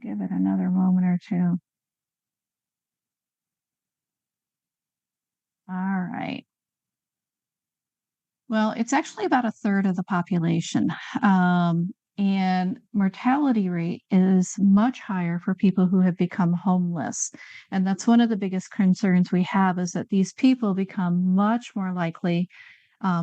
Give it another moment or two. All right. Well, it's actually about a third of the population. And mortality rate is much higher for people who have become homeless. And that's one of the biggest concerns we have is that these people become much more likely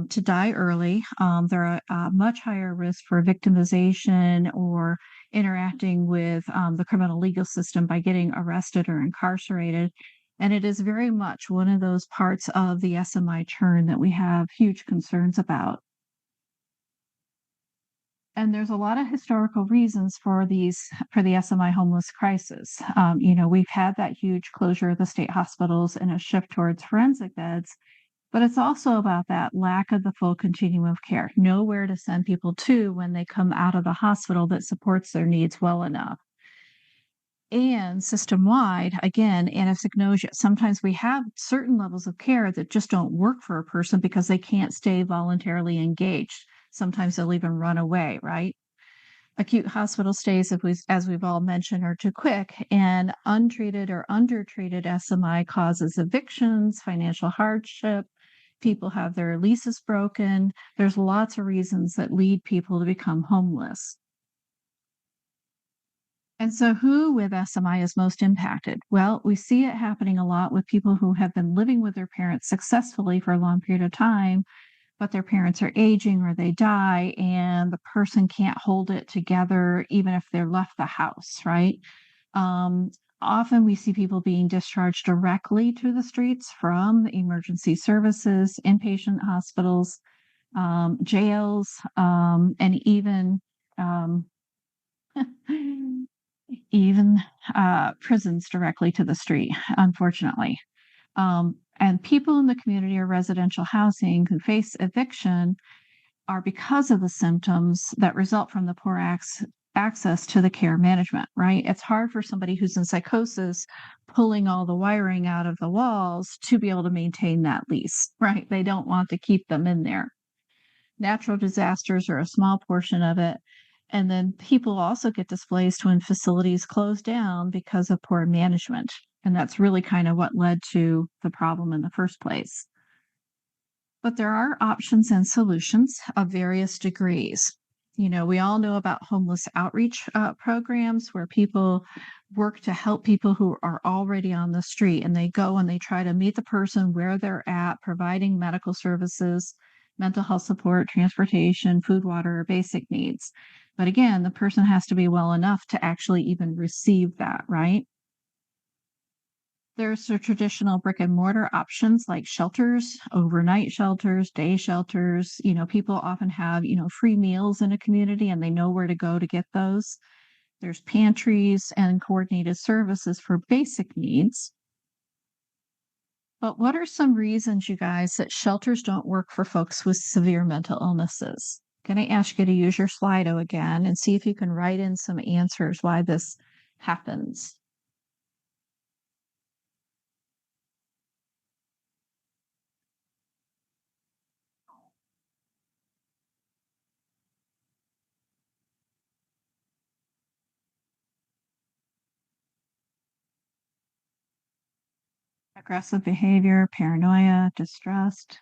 to die early. They're a much higher risk for victimization or interacting with the criminal legal system by getting arrested or incarcerated. And it is very much one of those parts of the SMI churn that we have huge concerns about. And there's a lot of historical reasons for the SMI homeless crisis. We've had that huge closure of the state hospitals and a shift towards forensic beds, but it's also about that lack of the full continuum of care, nowhere to send people to when they come out of the hospital that supports their needs well enough. And system wide, again, anosognosia. Sometimes we have certain levels of care that just don't work for a person because they can't stay voluntarily engaged. Sometimes they'll even run away, right? Acute hospital stays, as we've all mentioned, are too quick, and untreated or undertreated SMI causes evictions, financial hardship. People have their leases broken. There's lots of reasons that lead people to become homeless. And so, who with SMI is most impacted? Well, we see it happening a lot with people who have been living with their parents successfully for a long period of time, but their parents are aging or they die, and the person can't hold it together even if they're left the house, right? Um, Often we see people being discharged directly to the streets from emergency services, inpatient hospitals, jails, and um, even prisons directly to the street, unfortunately. And people in the community or residential housing who face eviction are because of the symptoms that result from the poor access to the care management, right? It's hard for somebody who's in psychosis pulling all the wiring out of the walls to be able to maintain that lease, right? They don't want to keep them in there. Natural disasters are a small portion of it. And then people also get displaced when facilities close down because of poor management. And that's really kind of what led to the problem in the first place. But there are options and solutions of various degrees. We all know about homeless outreach programs where people work to help people who are already on the street, and they go and they try to meet the person where they're at, providing medical services, mental health support, transportation, food, water, or basic needs. But again, the person has to be well enough to actually even receive that, right? There's the traditional brick and mortar options like shelters, overnight shelters, day shelters. People often have, free meals in a community and they know where to go to get those. There's pantries and coordinated services for basic needs. But what are some reasons, you guys, that shelters don't work for folks with severe mental illnesses? Can I ask you to use your Slido again and see if you can write in some answers why this happens? Aggressive behavior, paranoia, distrust,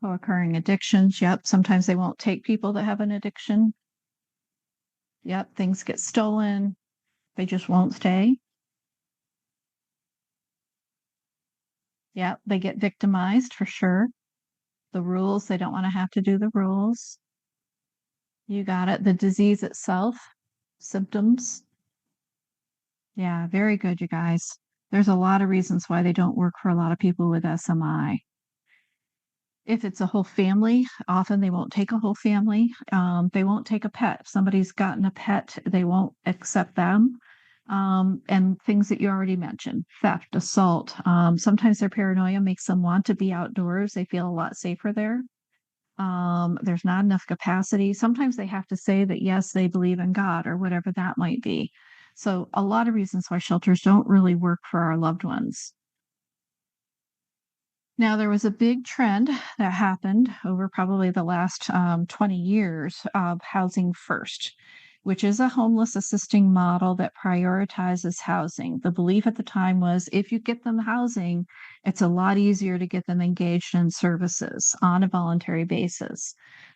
co-occurring addictions. Yep, sometimes they won't take people that have an addiction. Yep, things get stolen. They just won't stay. Yep, they get victimized for sure. The rules, they don't want to have to do the rules. You got it. The disease itself, symptoms. Yeah, very good, you guys. There's a lot of reasons why they don't work for a lot of people with SMI. If it's a whole family, often they won't take a whole family. They won't take a pet. If somebody's gotten a pet, they won't accept them. And things that you already mentioned, theft, assault. Sometimes their paranoia makes them want to be outdoors. They feel a lot safer there. There's not enough capacity. Sometimes they have to say that, yes, they believe in God or whatever that might be. So, a lot of reasons why shelters don't really work for our loved ones. Now, there was a big trend that happened over probably the last 20 years of housing first, which is a homeless assisting model that prioritizes housing. The belief at the time was if you get them housing, it's a lot easier to get them engaged in services on a voluntary basis.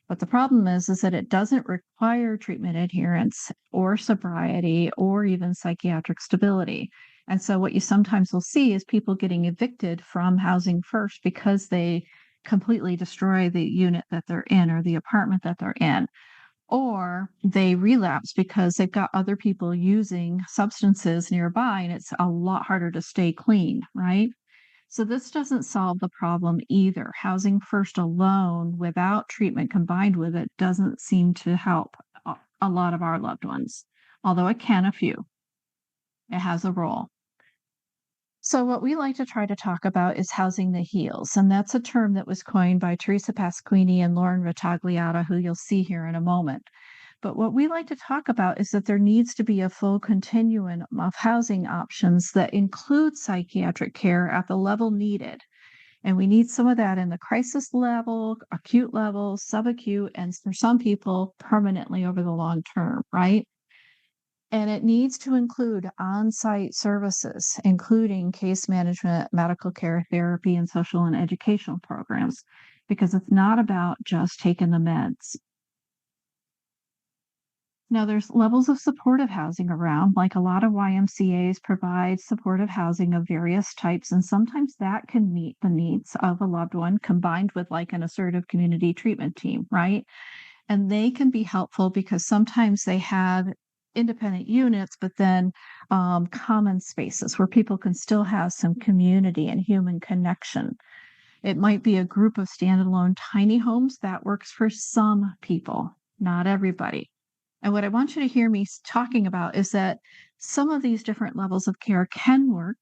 But the problem is that it doesn't require treatment adherence or sobriety or even psychiatric stability. And so what you sometimes will see is people getting evicted from housing first because they completely destroy the unit that they're in or the apartment that they're in, or they relapse because they've got other people using substances nearby and it's a lot harder to stay clean, right? So this doesn't solve the problem either. Housing first alone without treatment combined with it doesn't seem to help a lot of our loved ones, although it can a few. It has a role. So, what we like to try to talk about is housing that heals. And that's a term that was coined by Teresa Pasquini and Lauren Ratagliata, who you'll see here in a moment. But what we like to talk about is that there needs to be a full continuum of housing options that include psychiatric care at the level needed. And we need some of that in the crisis level, acute level, subacute, and for some people, permanently over the long term, right? And it needs to include on-site services, including case management, medical care, therapy, and social and educational programs, because it's not about just taking the meds. Now, there's levels of supportive housing around, like a lot of YMCAs provide supportive housing of various types, and sometimes that can meet the needs of a loved one combined with like an assertive community treatment team, right? And they can be helpful because sometimes they have independent units, but then common spaces where people can still have some community and human connection. It might be a group of standalone tiny homes that works for some people, not everybody. And what I want you to hear me talking about is that some of these different levels of care can work,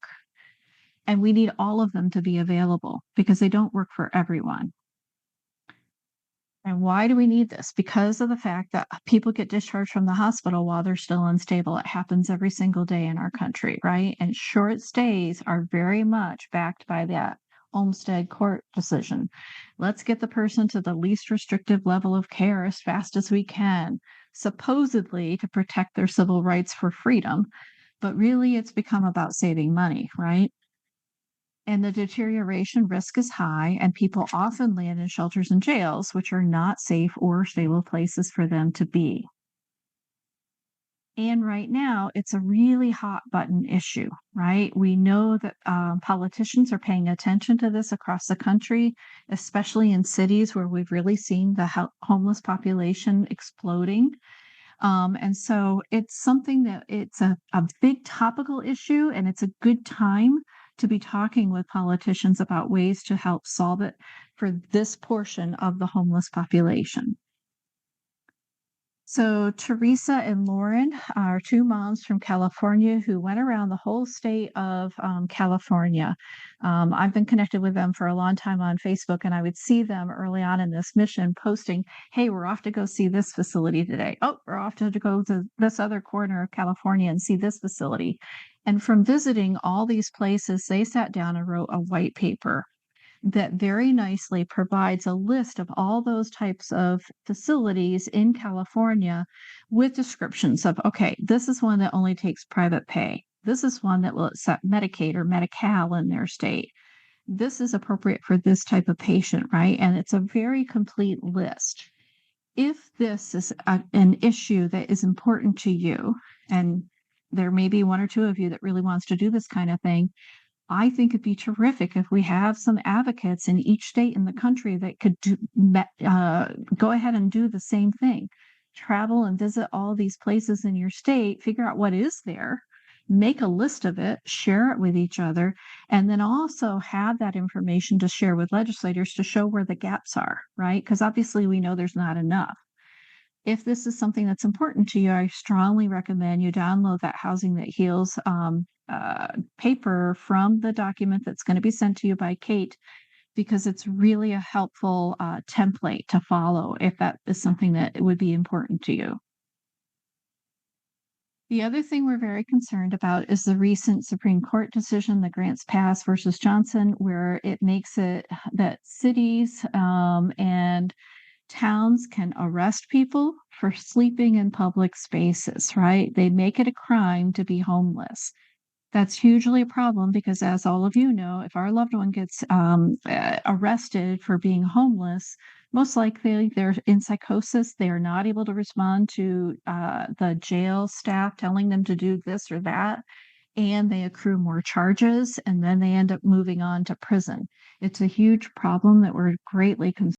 and we need all of them to be available because they don't work for everyone. And why do we need this? Because of the fact that people get discharged from the hospital while they're still unstable. It happens every single day in our country, right? And short stays are very much backed by that Olmstead court decision. Let's get the person to the least restrictive level of care as fast as we can, supposedly to protect their civil rights for freedom. But really, it's become about saving money, right? And the deterioration risk is high, and people often land in shelters and jails, which are not safe or stable places for them to be. And right now, it's a really hot button issue, right? We know that politicians are paying attention to this across the country, especially in cities where we've really seen the homeless population exploding. And so it's something that it's a big topical issue, and it's a good time to be talking with politicians about ways to help solve it for this portion of the homeless population. So, Teresa and Lauren are two moms from California who went around the whole state of California. I've been connected with them for a long time on Facebook, and I would see them early on in this mission posting, "Hey, we're off to go see this facility today. Oh, we're off to go to this other corner of California and see this facility." And from visiting all these places, they sat down and wrote a white paper that very nicely provides a list of all those types of facilities in California with descriptions of, okay, this is one that only takes private pay. This is one that will accept Medicaid or Medi-Cal in their state. This is appropriate for this type of patient, right? And it's a very complete list. If this is an issue that is important to you, and there may be one or two of you that really wants to do this kind of thing, I think it'd be terrific if we have some advocates in each state in the country that could go ahead and do the same thing. Travel and visit all these places in your state, figure out what is there, make a list of it, share it with each other, and then also have that information to share with legislators to show where the gaps are, right? Because obviously we know there's not enough. If this is something that's important to you, I strongly recommend you download that Housing That Heals paper from the document that's going to be sent to you by Kate, because it's really a helpful template to follow if that is something that would be important to you. The other thing we're very concerned about is the recent Supreme Court decision, the Grants Pass versus Johnson, where it makes it that cities and towns can arrest people for sleeping in public spaces, right? They make it a crime to be homeless. That's hugely a problem because, as all of you know, if our loved one gets arrested for being homeless, most likely they're in psychosis. They are not able to respond to the jail staff telling them to do this or that, and they accrue more charges, and then they end up moving on to prison. It's a huge problem that we're greatly concerned